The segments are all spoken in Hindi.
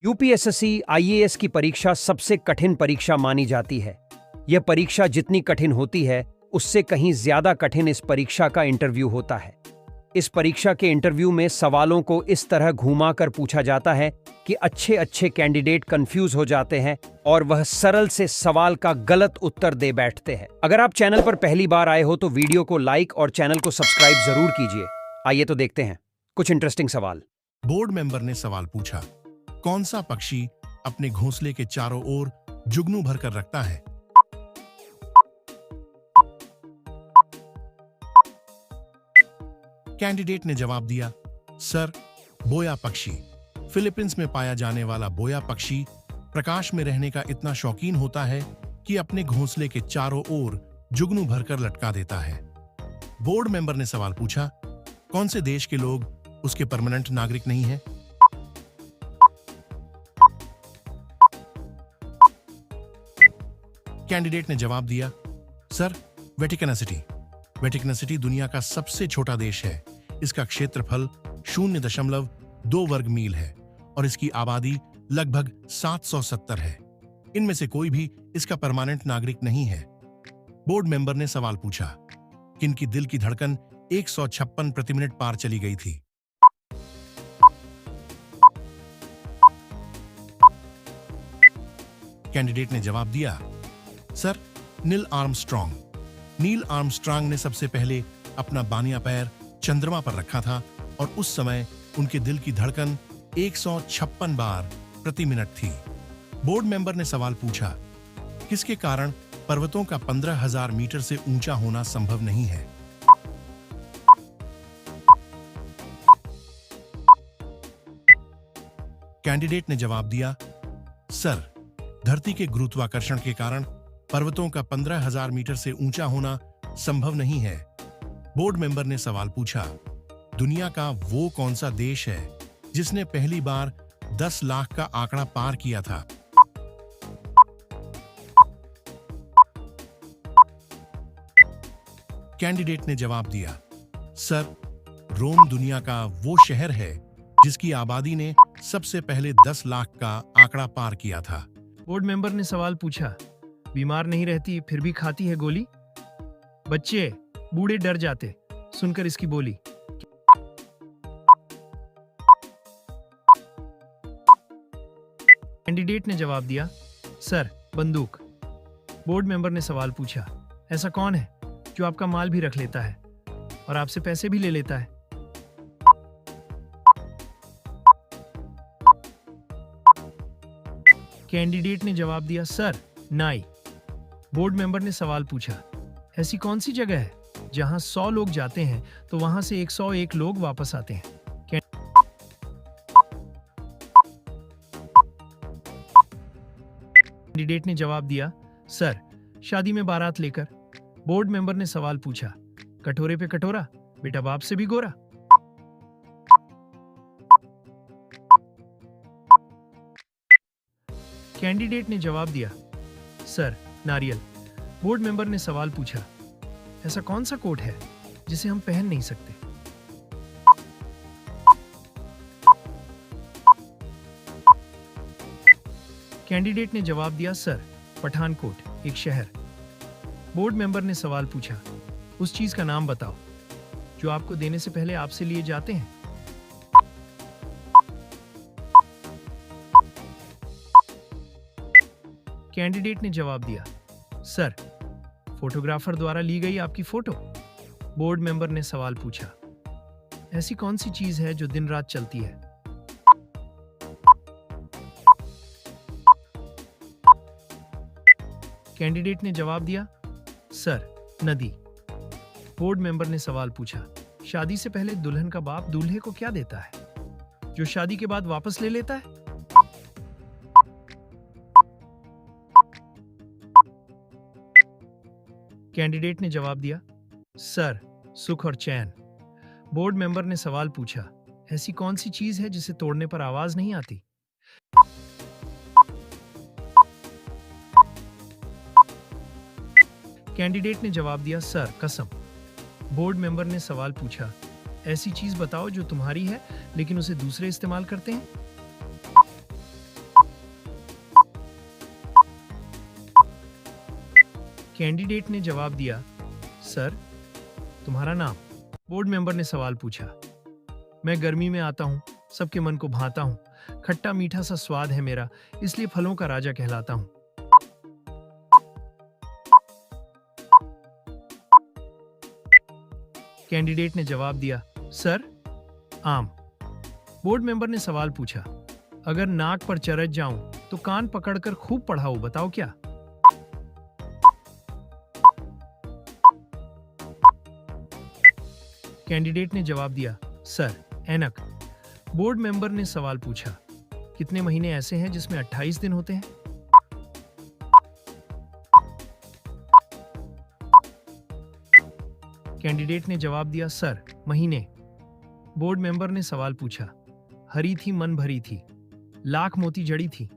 यूपीएसएससी आईएएस की परीक्षा सबसे कठिन परीक्षा मानी जाती है। यह परीक्षा जितनी कठिन होती है, उससे कहीं ज्यादा कठिन इस परीक्षा का इंटरव्यू होता है। इस परीक्षा के इंटरव्यू में सवालों को इस तरह घुमा कर पूछा जाता है कि अच्छे अच्छे कैंडिडेट कंफ्यूज हो जाते हैं और वह सरल से सवाल का गलत उत्तर दे बैठते हैं। अगर आप चैनल पर पहली बार आए हो तो वीडियो को लाइक और चैनल को सब्सक्राइब जरूर कीजिए। आइए तो देखते हैं कुछ इंटरेस्टिंग सवाल। बोर्ड मेंबर ने सवाल पूछा, कौन सा पक्षी अपने घोंसले के चारों ओर जुगनू भरकर रखता है? कैंडिडेट ने जवाब दिया, सर, बोया पक्षी। फिलीपींस में पाया जाने वाला बोया पक्षी प्रकाश में रहने का इतना शौकीन होता है कि अपने घोंसले के चारों ओर जुगनू भरकर लटका देता है। बोर्ड मेंबर ने सवाल पूछा, कौन से देश के लोग उसके परमानेंट नागरिक नहीं हैं? कैंडिडेट ने जवाब दिया, sir, Vatican city. Vatican city दुनिया का सबसे छोटा देश है। इसका क्षेत्रफल 0.2 वर्ग मील है और इसकी आबादी लगभग 770 है। इनमें से कोई भी इसका परमानेंट नागरिक नहीं है। बोर्ड मेंबर ने सवाल पूछा, किनकी दिल की धड़कन 156 प्रति मिनट पार चली गई थी? कैंडिडेट ने जवाब दिया, sir, Neil Armstrong. Neil Armstrong ने सबसे पहले अपना बानिया पैर चंद्रमा पर रखा था और उस समय उनके दिल की धड़कन 156 बार प्रति मिनट थी। बोर्ड मेंबर ने सवाल पूछा, किसके कारण पर्वतों का 15,000 मीटर से ऊंचा होना संभव नहीं है? कैंडिडेट ने जवाब दिया, सर, धरती के गुरुत्वाकर्षण के कारण पर्वतों का 15,000 मीटर से ऊंचा होना संभव नहीं है। बोर्ड मेंबर ने सवाल पूछा, दुनिया का वो कौन सा देश है जिसने पहली बार 10 लाख का आंकड़ा पार किया था? कैंडिडेट ने जवाब दिया, सर, रोम दुनिया का वो शहर है जिसकी आबादी ने सबसे पहले 10 लाख का आंकड़ा पार किया था। बोर्ड मेंबर ने सवाल पूछा, बीमार नहीं रहती फिर भी खाती है गोली? बच्चे बूढ़े डर जाते सुनकर इसकी बोली। कैंडिडेट ने जवाब दिया, सर, बंदूक। बोर्ड मेंबर ने सवाल पूछा, ऐसा कौन है जो आपका माल भी रख लेता है और आपसे पैसे भी ले लेता है? कैंडिडेट ने जवाब दिया, सर, नाई। बोर्ड मेंबर ने सवाल पूछा, ऐसी कौन सी जगह है जहां 100 लोग जाते हैं तो वहां से 101 लोग वापस आते हैं? कैंडिडेट ने जवाब दिया, सर, शादी में बारात लेकर। बोर्ड मेंबर ने सवाल पूछा, कटोरे पे कटोरा, बेटा बाप से भी गोरा। कैंडिडेट ने जवाब दिया, सर, नारियल। बोर्ड मेंबर ने सवाल पूछा, ऐसा कौन सा कोट है जिसे हम पहन नहीं सकते? कैंडिडेट ने जवाब दिया, सर, पठानकोट, एक शहर। बोर्ड मेंबर ने सवाल पूछा, उस चीज का नाम बताओ जो आपको देने से पहले आपसे लिए जाते हैं। कैंडिडेट ने जवाब दिया, सर, फोटोग्राफर द्वारा ली गई आपकी फोटो। बोर्ड मेंबर ने सवाल पूछा, ऐसी कौन सी चीज है जो दिन रात चलती है? कैंडिडेट ने जवाब दिया, सर, नदी। बोर्ड मेंबर ने सवाल पूछा, शादी से पहले दुल्हन का बाप दूल्हे को क्या देता है जो शादी के बाद वापस ले लेता है? कैंडिडेट ने जवाब दिया, सर, सुख और चैन। बोर्ड मेंबर ने सवाल पूछा, ऐसी कौन सी चीज है जिसे तोड़ने पर आवाज नहीं आती? कैंडिडेट ने जवाब दिया, सर, कसम। बोर्ड मेंबर ने सवाल पूछा, ऐसी चीज बताओ जो तुम्हारी है लेकिन उसे दूसरे इस्तेमाल करते हैं। कैंडिडेट ने जवाब दिया, सर, तुम्हारा नाम? बोर्ड मेंबर ने सवाल पूछा। मैं गर्मी में आता हूँ, सबके मन को भाता हूँ, खट्टा मीठा सा स्वाद है मेरा, इसलिए फलों का राजा कहलाता हूँ। कैंडिडेट ने जवाब दिया, सर, आम। बोर्ड मेंबर ने सवाल पूछा, अगर नाक पर चरच जाऊं तो कान पकड़कर खूब पढ़ाओ, बताओ क्या? कैंडिडेट ने जवाब दिया, सर, ऐनक। बोर्ड मेंबर ने सवाल पूछा, कितने महीने ऐसे हैं जिसमें 28 दिन होते हैं? कैंडिडेट ने जवाब दिया, सर, महीने। बोर्ड मेंबर ने सवाल पूछा, हरी थी मन भरी थी, लाख मोती जड़ी थी,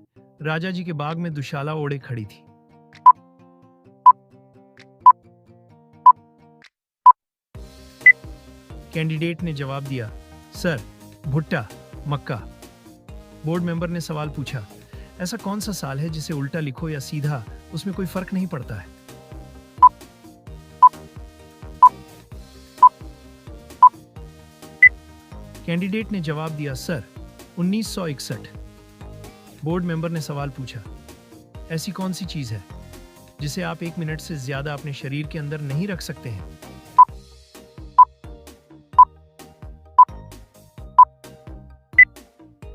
राजा जी के बाग में दुशाला ओढ़े खड़ी थी। कैंडिडेट ने जवाब दिया, सर, भुट्टा, मक्का। बोर्ड मेंबर ने सवाल पूछा, ऐसा कौन सा साल है जिसे उल्टा लिखो या सीधा, उसमें कोई फर्क नहीं पड़ता है? कैंडिडेट ने जवाब दिया, सर, 1961। बोर्ड मेंबर ने सवाल पूछा, ऐसी कौन सी चीज है जिसे आप 1 मिनट से ज्यादा अपने शरीर के अंदर नहीं रख सकते हैं?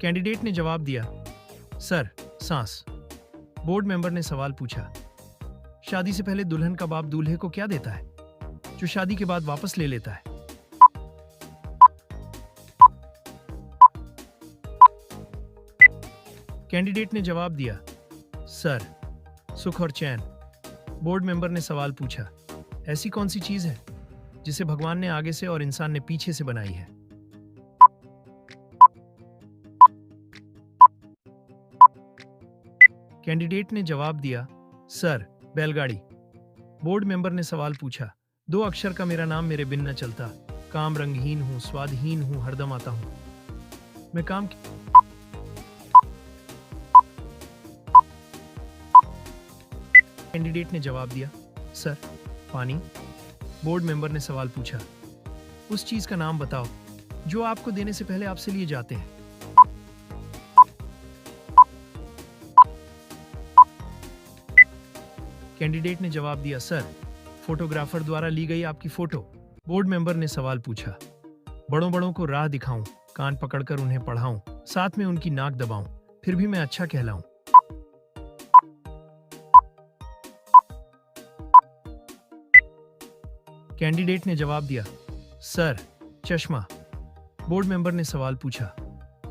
कैंडिडेट ने जवाब दिया, सर, सांस। बोर्ड मेंबर ने सवाल पूछा, शादी से पहले दुल्हन का बाप दूल्हे को क्या देता है जो शादी के बाद वापस ले लेता है? कैंडिडेट ने जवाब दिया, सर, सुख और चैन। बोर्ड मेंबर ने सवाल पूछा, ऐसी कौन सी चीज है जिसे भगवान ने आगे से और इंसान ने पीछे से बनाई है? कैंडिडेट ने जवाब दिया, सर, बैलगाड़ी। बोर्ड मेंबर ने सवाल पूछा, 2 अक्षर का मेरा नाम मेरे बिन न चलता, काम रंगहीन हूं, स्वादहीन हूं, हरदम आता हूं, मैं काम। कैंडिडेट ने जवाब दिया, सर, पानी। बोर्ड मेंबर ने सवाल पूछा, उस चीज का नाम बताओ जो आपको देने से पहले आपसे लिए जाते हैं। कैंडिडेट ने जवाब दिया, सर, फोटोग्राफर द्वारा ली गई आपकी फोटो। बोर्ड मेंबर ने सवाल पूछा, बड़ों बड़ों को राह दिखाऊं, कान पकड़कर उन्हें पढ़ाऊं, साथ में उनकी नाक दबाऊं, फिर भी मैं अच्छा कहलाऊं। कैंडिडेट ने जवाब दिया, सर, चश्मा। बोर्ड मेंबर ने सवाल पूछा,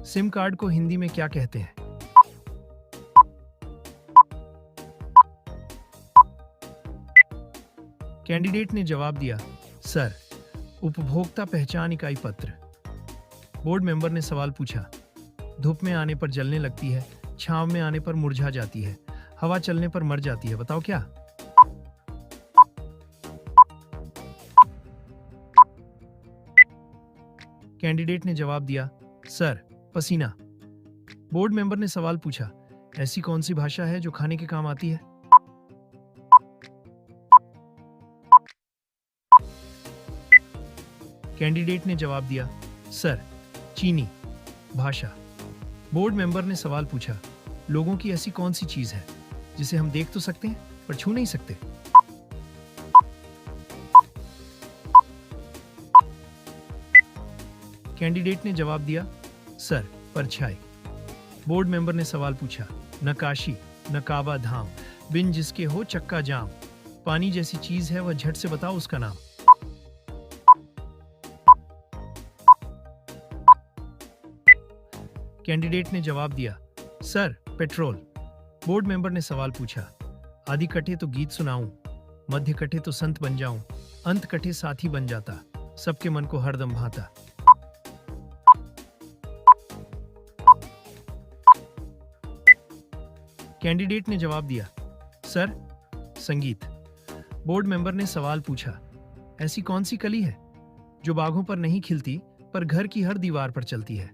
सिम कार्ड को हिंदी में क्या कहते हैं? कैंडिडेट ने जवाब दिया, सर, उपभोक्ता पहचान इकाई पत्र। बोर्ड मेंबर ने सवाल पूछा, धूप में आने पर जलने लगती है, छांव में आने पर मुरझा जाती है, हवा चलने पर मर जाती है, बताओ क्या? कैंडिडेट ने जवाब दिया, सर, पसीना। बोर्ड मेंबर ने सवाल पूछा, ऐसी कौन सी भाषा है जो खाने के काम आती है? कैंडिडेट ने जवाब दिया, सर, चीनी भाषा। बोर्ड मेंबर ने सवाल पूछा, लोगों की ऐसी कौन सी चीज है जिसे हम देख तो सकते हैं पर छू नहीं सकते? कैंडिडेट ने जवाब दिया, सर, परछाई। बोर्ड मेंबर ने सवाल पूछा, नकाशी, नकाबा धाम, बिन जिसके हो चक्का जाम, पानी जैसी चीज है वह, झट से बताओ उसका नाम। कैंडिडेट ने जवाब दिया, सर, पेट्रोल। बोर्ड मेंबर ने सवाल पूछा, आदि कटे तो गीत सुनाऊं, मध्य कटे तो संत बन जाऊं, अंत कटे साथी बन जाता, सबके मन को हरदम भाता। कैंडिडेट ने जवाब दिया, सर, संगीत। बोर्ड मेंबर ने सवाल पूछा, ऐसी कौन सी कली है जो बागों पर नहीं खिलती पर घर की हर दीवार पर चलती है?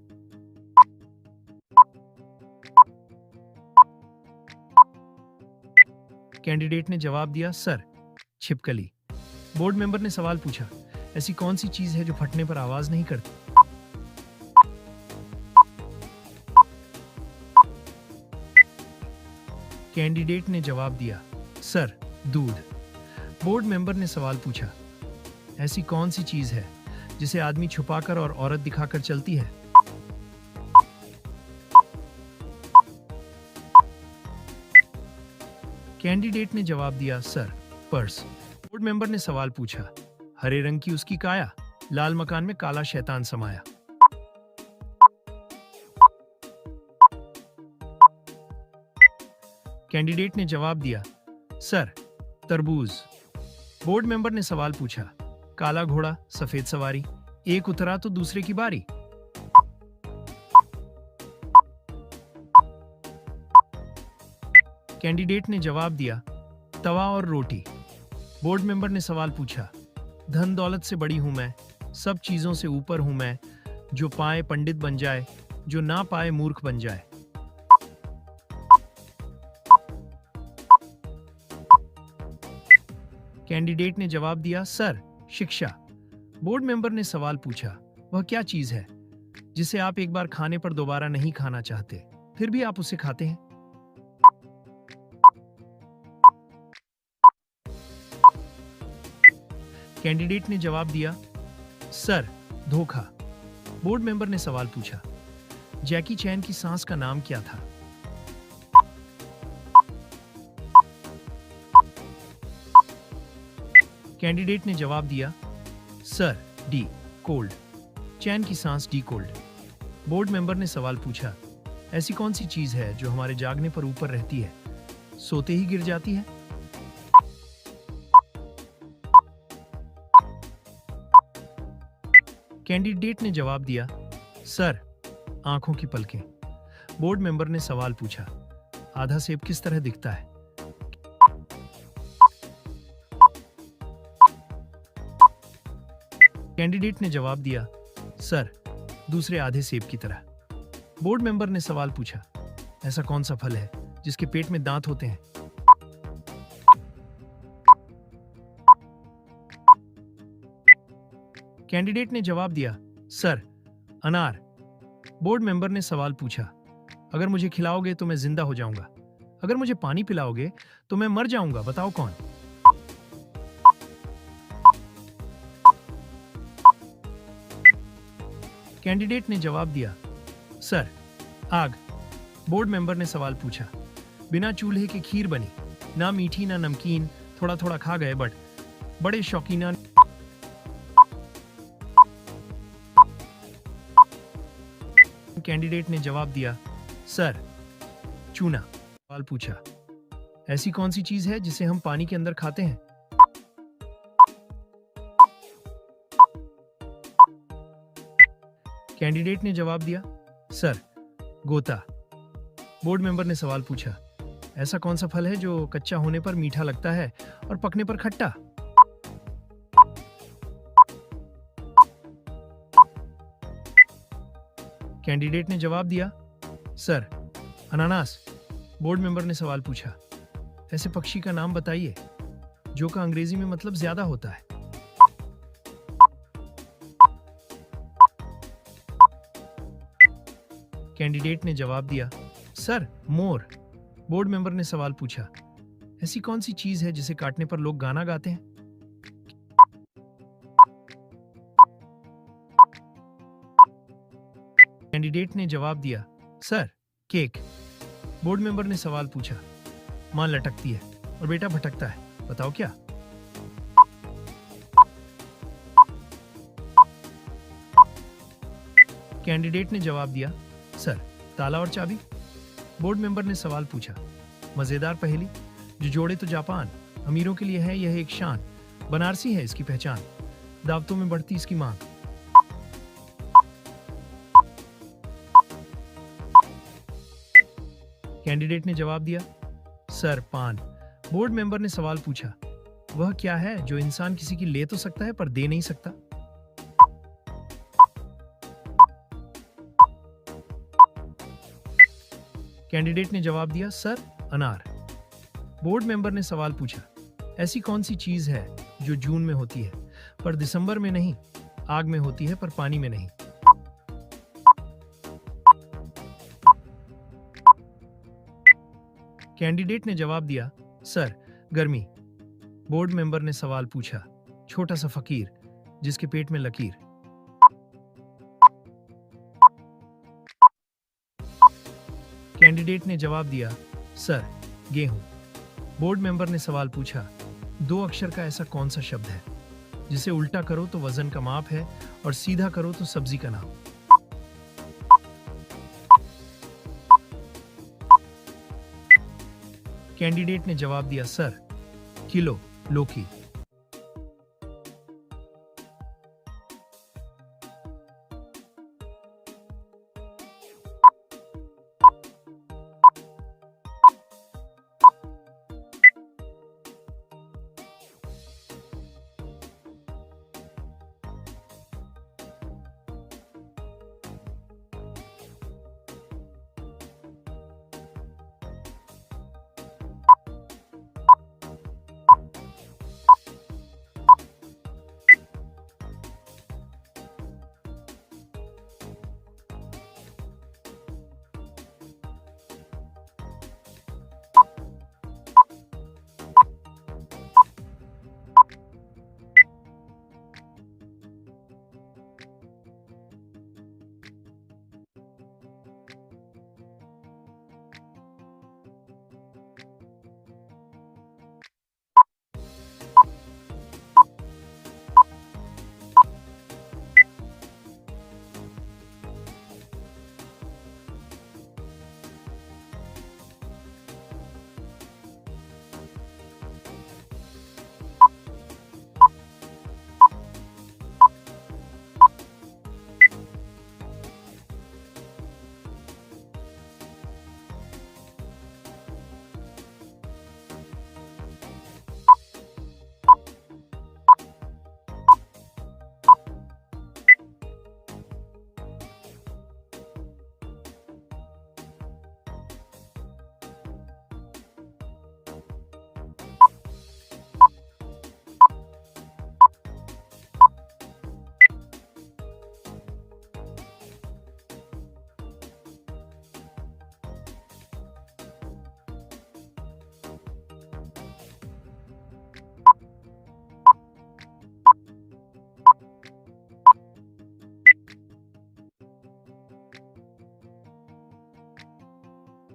कैंडिडेट ने जवाब दिया, सर, छिपकली। बोर्ड मेंबर ने सवाल पूछा, ऐसी कौन सी चीज है जो फटने पर आवाज नहीं करती? कैंडिडेट ने जवाब दिया, सर, दूध। बोर्ड मेंबर ने सवाल पूछा, ऐसी कौन सी चीज है जिसे आदमी छुपाकर और औरत दिखाकर चलती है? कैंडिडेट ने जवाब दिया, सर, पर्स। बोर्ड मेंबर ने सवाल पूछा, हरे रंग की उसकी काया, लाल मकान में काला शैतान समाया। कैंडिडेट ने जवाब दिया, सर, तरबूज। बोर्ड मेंबर ने सवाल पूछा, काला घोड़ा सफेद सवारी, एक उतरा तो दूसरे की बारी। कैंडिडेट ने जवाब दिया, तवा और रोटी। बोर्ड मेंबर ने सवाल पूछा, धन दौलत से बड़ी हूं मैं, सब चीजों से ऊपर हूं मैं, जो पाए पंडित बन जाए, जो ना पाए मूर्ख बन जाए। कैंडिडेट ने जवाब दिया, सर, शिक्षा। बोर्ड मेंबर ने सवाल पूछा, वह क्या चीज है जिसे आप एक बार खाने पर दोबारा नहीं खाना चाहते, फिर भी आप उसे खाते हैं? कैंडिडेट ने जवाब दिया, सर, धोखा। बोर्ड मेंबर ने सवाल पूछा, जैकी चैन की सांस का नाम क्या था? कैंडिडेट ने जवाब दिया, सर, डी, कोल्ड। चैन की सांस डी कोल्ड। बोर्ड मेंबर ने सवाल पूछा, ऐसी कौन सी चीज है जो हमारे जागने पर ऊपर रहती है, सोते ही गिर जाती है? कैंडिडेट ने जवाब दिया, सर, आंखों की पलकें। बोर्ड मेंबर ने सवाल पूछा, आधा सेब किस तरह दिखता है? कैंडिडेट ने जवाब दिया, सर, दूसरे आधे सेब की तरह। बोर्ड मेंबर ने सवाल पूछा, ऐसा कौन सा फल है जिसके पेट में दांत होते हैं? कैंडिडेट ने जवाब दिया, सर, अनार। बोर्ड मेंबर ने सवाल पूछा, अगर मुझे खिलाओगे तो मैं जिंदा हो जाऊंगा, अगर मुझे पानी पिलाओगे तो मैं मर जाऊंगा, बताओ कौन? कैंडिडेट ने जवाब दिया, सर, आग। बोर्ड मेंबर ने सवाल पूछा, बिना चूल्हे के खीर बनी, ना मीठी ना नमकीन, थोड़ा थोड़ा खा गए बट बड़े शौकीना। कैंडिडेट ने जवाब दिया, सर, चूना। सवाल पूछा, ऐसी कौन सी चीज है जिसे हम पानी के अंदर खाते हैं? कैंडिडेट ने जवाब दिया, सर, गोता। बोर्ड मेंबर ने सवाल पूछा, ऐसा कौन सा फल है जो कच्चा होने पर मीठा लगता है और पकने पर खट्टा? कैंडिडेट ने जवाब दिया, सर, अनानास। बोर्ड मेंबर ने सवाल पूछा, ऐसे पक्षी का नाम बताइए जो का अंग्रेजी में मतलब ज्यादा होता है। कैंडिडेट ने जवाब दिया, सर, मोर। बोर्ड मेंबर ने सवाल पूछा, ऐसी कौन सी चीज है जिसे काटने पर लोग गाना गाते हैं? कैंडिडेट ने जवाब दिया, सर, केक। बोर्ड मेंबर ने सवाल पूछा, मां लटकती है और बेटा भटकता है, बताओ क्या? कैंडिडेट ने जवाब दिया, सर, ताला और चाबी। बोर्ड मेंबर ने सवाल पूछा, मजेदार पहेली, जो जोड़े तो जापान, अमीरों के लिए है यह एक शान, बनारसी है इसकी पहचान, दावतों में बढ़ती इसकी मांग। कैंडिडेट ने जवाब दिया, सर, पान। बोर्ड मेंबर ने सवाल पूछा, वह क्या है जो इंसान किसी की ले तो सकता है पर दे नहीं सकता? कैंडिडेट ने जवाब दिया, सर, अनार। बोर्ड मेंबर ने सवाल पूछा, ऐसी कौन सी चीज है जो जून में होती है पर दिसंबर में नहीं, आग में होती है पर पानी में नहीं? कैंडिडेट ने जवाब दिया, सर, गर्मी। बोर्ड मेंबर ने सवाल पूछा, छोटा सा फकीर जिसके पेट में लकीर। कैंडिडेट ने जवाब दिया, सर, गेहूं। बोर्ड मेंबर ने सवाल पूछा, 2 अक्षर का ऐसा कौन सा शब्द है जिसे उल्टा करो तो वजन का माप है और सीधा करो तो सब्जी का नाम? कैंडिडेट ने जवाब दिया, सर, किलो, लौकी।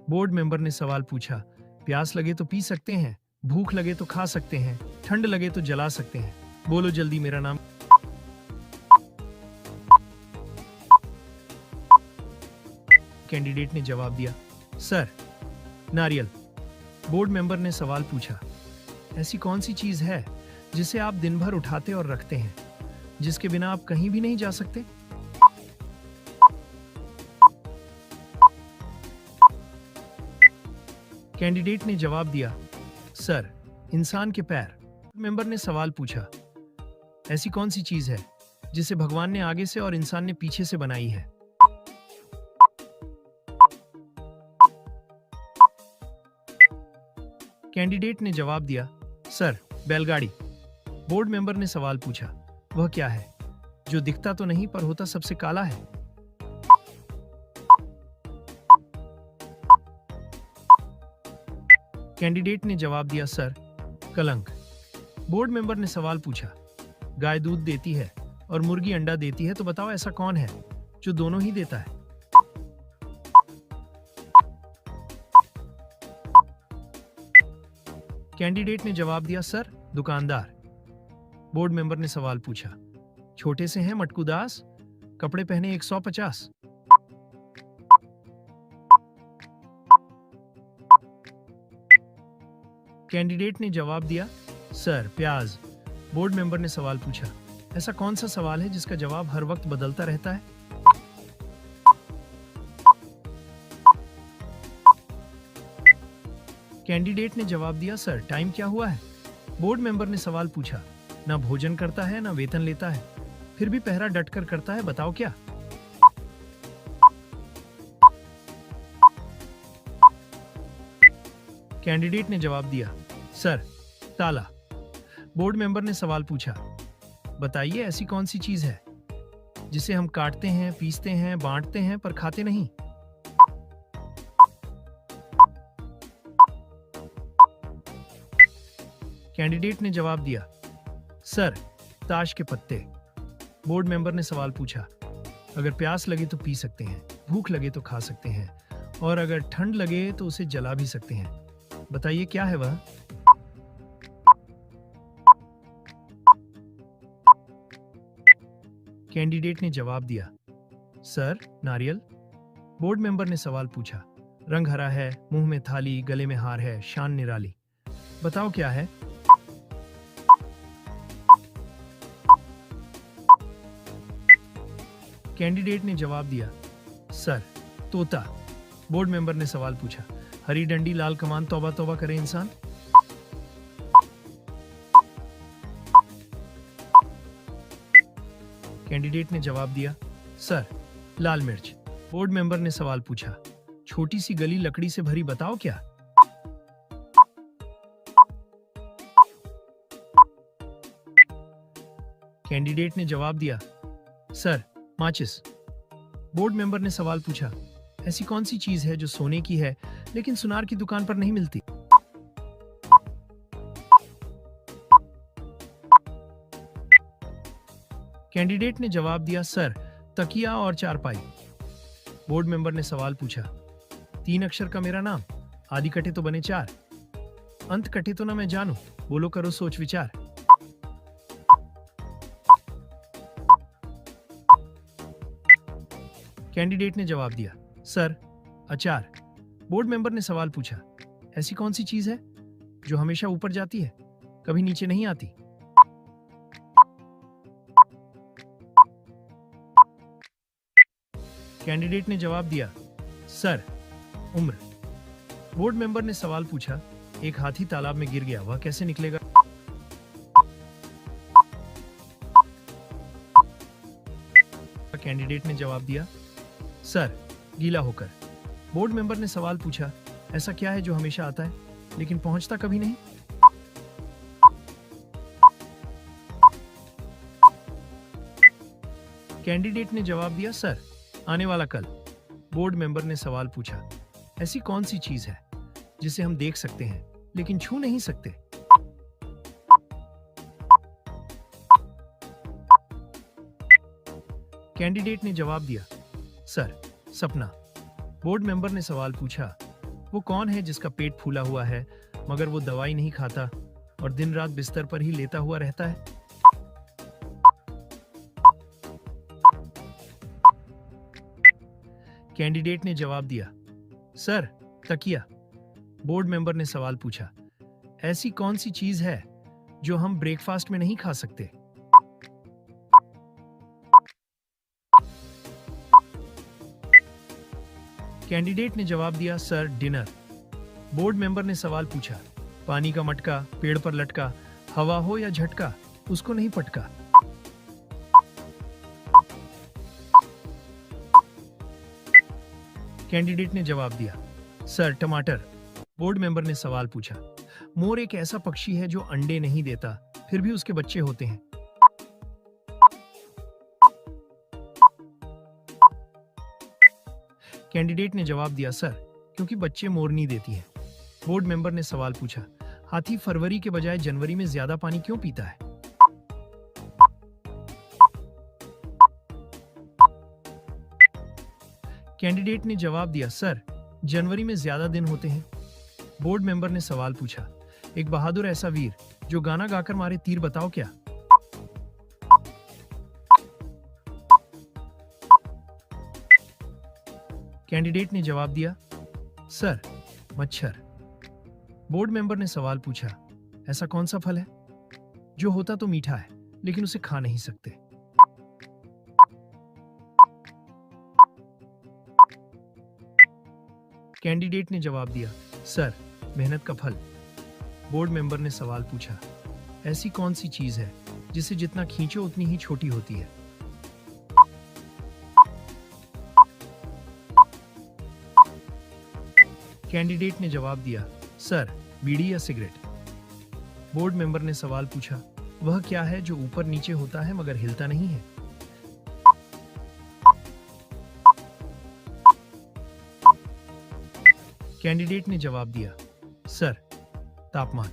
बोर्ड मेंबर ने सवाल पूछा, प्यास लगे तो पी सकते हैं, भूख लगे तो खा सकते हैं, ठंड लगे तो जला सकते हैं, बोलो जल्दी मेरा नाम। कैंडिडेट ने जवाब दिया, सर, नारियल। बोर्ड मेंबर ने सवाल पूछा, ऐसी कौन सी चीज है जिसे आप दिन भर उठाते और रखते हैं, जिसके बिना आप कहीं भी नहीं जा सकते? कैंडिडेट ने जवाब दिया, सर, इंसान के पैर। मेंबर ने सवाल पूछा, ऐसी कौन सी चीज है जिसे भगवान ने आगे से और इंसान ने पीछे से बनाई है? कैंडिडेट ने जवाब दिया, सर, बैलगाड़ी। बोर्ड मेंबर ने सवाल पूछा, वह क्या है जो दिखता तो नहीं पर होता सबसे काला है? कैंडिडेट ने जवाब दिया, सर, कलंक। बोर्ड मेंबर ने सवाल पूछा, गाय दूध देती है और मुर्गी अंडा देती है, तो बताओ ऐसा कौन है जो दोनों ही देता है? कैंडिडेट ने जवाब दिया, सर, दुकानदार। बोर्ड मेंबर ने सवाल पूछा, छोटे से हैं मटकू दास, कपड़े पहने 150। कैंडिडेट ने जवाब दिया, सर, प्याज। बोर्ड मेंबर ने सवाल पूछा, ऐसा कौन सा सवाल है जिसका जवाब हर वक्त बदलता रहता है? कैंडिडेट ने जवाब दिया, सर, टाइम क्या हुआ है? बोर्ड मेंबर ने सवाल पूछा, ना भोजन करता है ना वेतन लेता है, फिर भी पहरा डटकर करता है, बताओ क्या? कैंडिडेट ने जवाब दिया, सर, ताला। बोर्ड मेंबर ने सवाल पूछा, बताइए ऐसी कौन सी चीज है जिसे हम काटते हैं, पीसते हैं, बांटते हैं पर खाते नहीं? कैंडिडेट ने जवाब दिया, सर, ताश के पत्ते। बोर्ड मेंबर ने सवाल पूछा, अगर प्यास लगे तो पी सकते हैं, भूख लगे तो खा सकते हैं, और अगर ठंड लगे तो उसे जला भी सकते हैं। बताइए क्या है वह? कैंडिडेट ने जवाब दिया, सर, नारियल। बोर्ड मेंबर ने सवाल पूछा, रंग हरा है, मुंह में थाली, गले में हार है, शान निराली। बताओ क्या है? कैंडिडेट ने जवाब दिया, सर, तोता। बोर्ड मेंबर ने सवाल पूछा, हरी डंडी लाल कमान, तौबा तौबा करे इंसान। कैंडिडेट ने जवाब दिया, सर, लाल मिर्च। बोर्ड मेंबर ने सवाल पूछा, छोटी सी गली लकड़ी से भरी, बताओ क्या? कैंडिडेट ने जवाब दिया, सर, माचिस। बोर्ड मेंबर ने सवाल पूछा, ऐसी कौन सी चीज है जो सोने की है लेकिन सुनार की दुकान पर नहीं मिलती? कैंडिडेट ने जवाब दिया, सर, तकिया और चारपाई। बोर्ड मेंबर ने सवाल पूछा, 3 अक्षर का मेरा नाम, आदि कटे तो बने 4, अंत कटे तो ना मैं जानू, बोलो करो सोच विचार। कैंडिडेट ने जवाब दिया, सर, अचार। बोर्ड मेंबर ने सवाल पूछा, ऐसी कौन सी चीज है जो हमेशा ऊपर जाती है, कभी नीचे नहीं आती? कैंडिडेट ने जवाब दिया, सर, उम्र। बोर्ड मेंबर ने सवाल पूछा, एक हाथी तालाब में गिर गया, वह कैसे निकलेगा? कैंडिडेट ने जवाब दिया, सर, गीला होकर। बोर्ड मेंबर ने सवाल पूछा, ऐसा क्या है जो हमेशा आता है लेकिन पहुंचता कभी नहीं? कैंडिडेट ने जवाब दिया, सर, आने वाला कल। बोर्ड मेंबर ने सवाल पूछा, ऐसी कौन सी चीज है जिसे हम देख सकते हैं लेकिन छू नहीं सकते? कैंडिडेट ने जवाब दिया, सर, सपना। बोर्ड मेंबर ने सवाल पूछा, वो कौन है जिसका पेट फूला हुआ है मगर वो दवाई नहीं खाता और दिन रात बिस्तर पर ही लेटा हुआ रहता है? कैंडिडेट ने जवाब दिया, सर, तकिया। बोर्ड मेंबर ने सवाल पूछा, ऐसी कौन सी चीज है जो हम ब्रेकफास्ट में नहीं खा सकते? कैंडिडेट ने जवाब दिया, सर, डिनर। बोर्ड मेंबर ने सवाल पूछा, पानी का मटका, पेड़ पर लटका, हवा हो या झटका, उसको नहीं पटका। कैंडिडेट ने जवाब दिया, सर, टमाटर। बोर्ड मेंबर ने सवाल पूछा, मोर एक ऐसा पक्षी है जो अंडे नहीं देता फिर भी उसके बच्चे होते हैं। कैंडिडेट ने जवाब दिया, सर, क्योंकि बच्चे मोरनी देती है। बोर्ड मेंबर ने सवाल पूछा, हाथी फरवरी के बजाय जनवरी में ज्यादा पानी क्यों पीता है? कैंडिडेट ने जवाब दिया, सर, जनवरी में ज्यादा दिन होते हैं। बोर्ड मेंबर ने सवाल पूछा, एक बहादुर ऐसा वीर जो गाना गाकर मारे तीर, बताओ क्या? कैंडिडेट ने जवाब दिया, सर, मच्छर। बोर्ड मेंबर ने सवाल पूछा, ऐसा कौन सा फल है जो होता तो मीठा है लेकिन उसे खा नहीं सकते? कैंडिडेट ने जवाब दिया, सर, मेहनत का फल। बोर्ड मेंबर ने सवाल पूछा, ऐसी कौन सी चीज है जिसे जितना खींचो उतनी ही छोटी होती है? कैंडिडेट ने जवाब दिया, सर, बीड़ी या सिगरेट। बोर्ड मेंबर ने सवाल पूछा, वह क्या है जो ऊपर नीचे होता है मगर हिलता नहीं है? कैंडिडेट ने जवाब दिया, सर, तापमान।